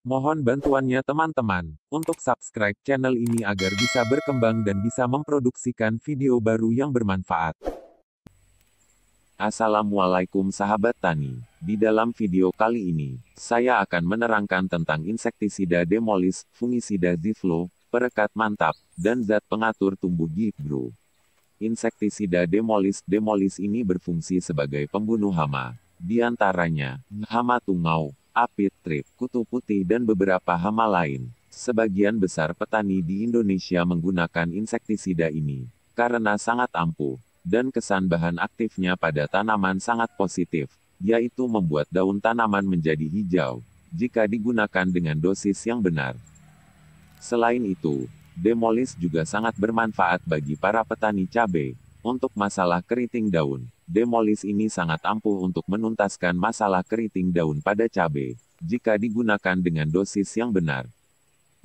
Mohon bantuannya teman-teman, untuk subscribe channel ini agar bisa berkembang dan bisa memproduksikan video baru yang bermanfaat. Assalamualaikum sahabat tani. Di dalam video kali ini, saya akan menerangkan tentang insektisida Demolis, fungisida Ziflo, perekat mantap, dan zat pengatur tumbuh Gipgro. Insektisida Demolis ini berfungsi sebagai pembunuh hama, di antaranya hama tungau, apit trip, kutu putih dan beberapa hama lain. Sebagian besar petani di Indonesia menggunakan insektisida ini karena sangat ampuh, dan kesan bahan aktifnya pada tanaman sangat positif, yaitu membuat daun tanaman menjadi hijau, jika digunakan dengan dosis yang benar. Selain itu, Demolis juga sangat bermanfaat bagi para petani cabai. Untuk masalah keriting daun, Demolis ini sangat ampuh untuk menuntaskan masalah keriting daun pada cabai, jika digunakan dengan dosis yang benar.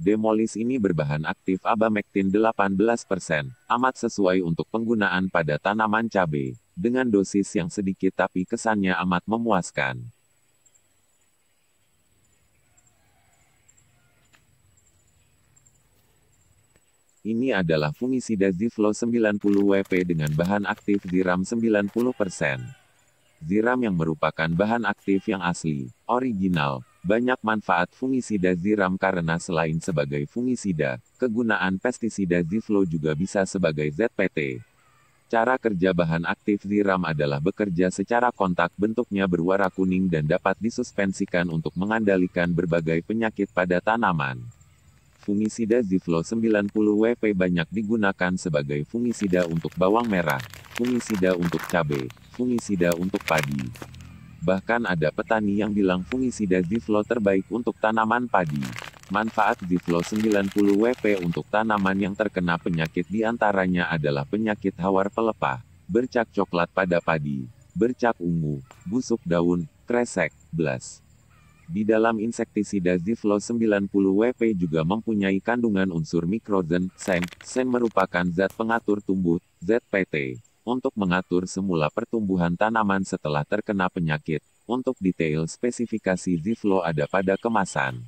Demolis ini berbahan aktif abamectin 18%, amat sesuai untuk penggunaan pada tanaman cabai, dengan dosis yang sedikit tapi kesannya amat memuaskan. Ini adalah fungisida Ziflo 90 WP dengan bahan aktif ziram 90%. Ziram yang merupakan bahan aktif yang asli, original. Banyak manfaat fungisida ziram karena selain sebagai fungisida, kegunaan pestisida Ziflo juga bisa sebagai ZPT. Cara kerja bahan aktif ziram adalah bekerja secara kontak, bentuknya berwarna kuning dan dapat disuspensikan untuk mengendalikan berbagai penyakit pada tanaman. Fungisida Ziflo 90 WP banyak digunakan sebagai fungisida untuk bawang merah, fungisida untuk cabai, fungisida untuk padi. Bahkan ada petani yang bilang fungisida Ziflo terbaik untuk tanaman padi. Manfaat Ziflo 90 WP untuk tanaman yang terkena penyakit diantaranya adalah penyakit hawar pelepah, bercak coklat pada padi, bercak ungu, busuk daun, kresek, blas. Di dalam insektisida Ziflo 90 WP juga mempunyai kandungan unsur mikrozen, sen merupakan zat pengatur tumbuh, ZPT, untuk mengatur semula pertumbuhan tanaman setelah terkena penyakit. Untuk detail spesifikasi Ziflo ada pada kemasan.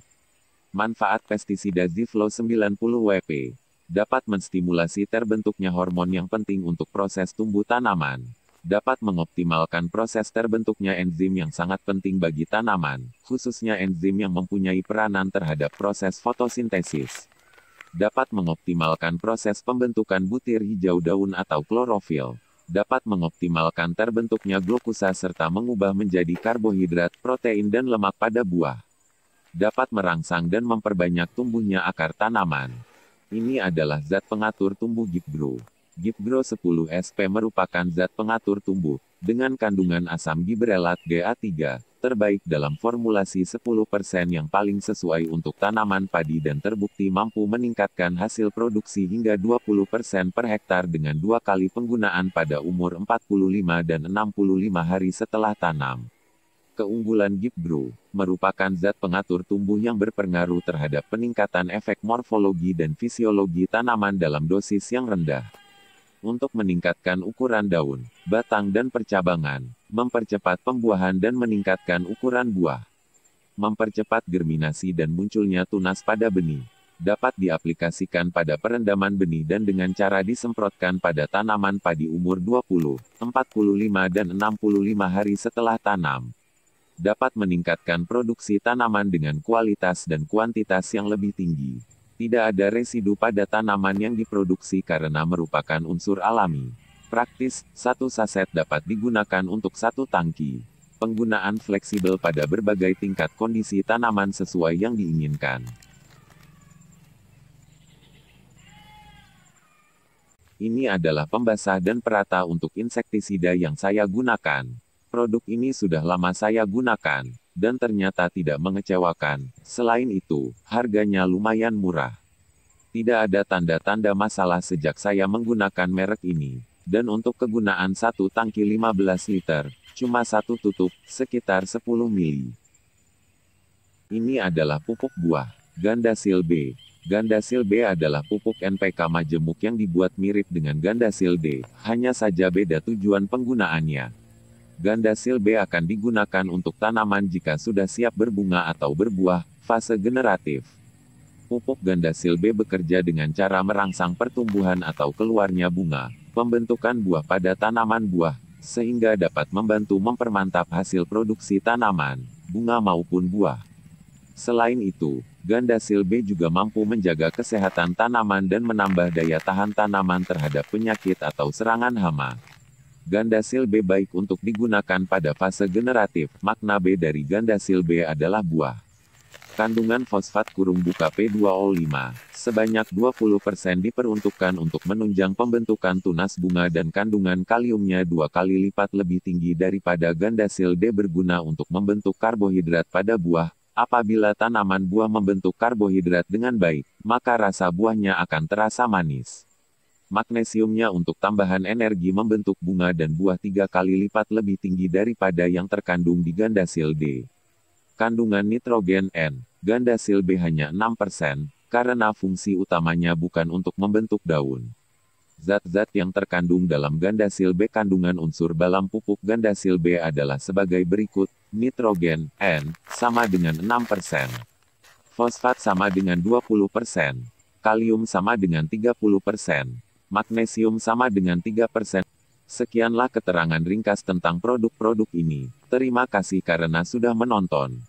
Manfaat pestisida Ziflo 90 WP dapat menstimulasi terbentuknya hormon yang penting untuk proses tumbuh tanaman. Dapat mengoptimalkan proses terbentuknya enzim yang sangat penting bagi tanaman, khususnya enzim yang mempunyai peranan terhadap proses fotosintesis. Dapat mengoptimalkan proses pembentukan butir hijau daun atau klorofil. Dapat mengoptimalkan terbentuknya glukosa serta mengubah menjadi karbohidrat, protein dan lemak pada buah. Dapat merangsang dan memperbanyak tumbuhnya akar tanaman. Ini adalah zat pengatur tumbuh Gipgro. Gipgro 10 SP merupakan zat pengatur tumbuh, dengan kandungan asam gibrelat GA3, terbaik dalam formulasi 10% yang paling sesuai untuk tanaman padi dan terbukti mampu meningkatkan hasil produksi hingga 20% per hektar dengan 2 kali penggunaan pada umur 45 dan 65 hari setelah tanam. Keunggulan Gipgro merupakan zat pengatur tumbuh yang berpengaruh terhadap peningkatan efek morfologi dan fisiologi tanaman dalam dosis yang rendah. Untuk meningkatkan ukuran daun, batang dan percabangan, mempercepat pembuahan dan meningkatkan ukuran buah, mempercepat germinasi dan munculnya tunas pada benih, dapat diaplikasikan pada perendaman benih dan dengan cara disemprotkan pada tanaman padi umur 20, 45 dan 65 hari setelah tanam. Dapat meningkatkan produksi tanaman dengan kualitas dan kuantitas yang lebih tinggi. Tidak ada residu pada tanaman yang diproduksi karena merupakan unsur alami. Praktis, 1 saset dapat digunakan untuk 1 tangki. Penggunaan fleksibel pada berbagai tingkat kondisi tanaman sesuai yang diinginkan. Ini adalah pembasah dan perata untuk insektisida yang saya gunakan. Produk ini sudah lama saya gunakan, dan ternyata tidak mengecewakan. Selain itu, harganya lumayan murah. Tidak ada tanda-tanda masalah sejak saya menggunakan merek ini. Dan untuk kegunaan 1 tangki 15 liter, cuma 1 tutup, sekitar 10 mili. Ini adalah pupuk buah, Gandasil B. Gandasil B adalah pupuk NPK majemuk yang dibuat mirip dengan Gandasil D, hanya saja beda tujuan penggunaannya. Gandasil B akan digunakan untuk tanaman jika sudah siap berbunga atau berbuah, Fase generatif. Pupuk gandasil B bekerja dengan cara merangsang pertumbuhan atau keluarnya bunga, pembentukan buah pada tanaman buah, sehingga dapat membantu mempermantap hasil produksi tanaman, bunga maupun buah. Selain itu, gandasil B juga mampu menjaga kesehatan tanaman dan menambah daya tahan tanaman terhadap penyakit atau serangan hama. Gandasil B baik untuk digunakan pada fase generatif. Makna B dari gandasil B adalah buah. Kandungan fosfat P2O5 sebanyak 20% diperuntukkan untuk menunjang pembentukan tunas bunga dan kandungan kaliumnya 2 kali lipat lebih tinggi daripada gandasil D berguna untuk membentuk karbohidrat pada buah. Apabila tanaman buah membentuk karbohidrat dengan baik, maka rasa buahnya akan terasa manis. Magnesiumnya untuk tambahan energi membentuk bunga dan buah 3 kali lipat lebih tinggi daripada yang terkandung di gandasil D. Kandungan nitrogen N, gandasil B hanya 6%, karena fungsi utamanya bukan untuk membentuk daun. Zat-zat yang terkandung dalam gandasil B. Kandungan unsur dalam pupuk gandasil B adalah sebagai berikut, nitrogen, N, sama dengan 6%. Fosfat sama dengan 20%. Kalium sama dengan 30%. Magnesium sama dengan 3%. Sekianlah keterangan ringkas tentang produk-produk ini. Terima kasih karena sudah menonton.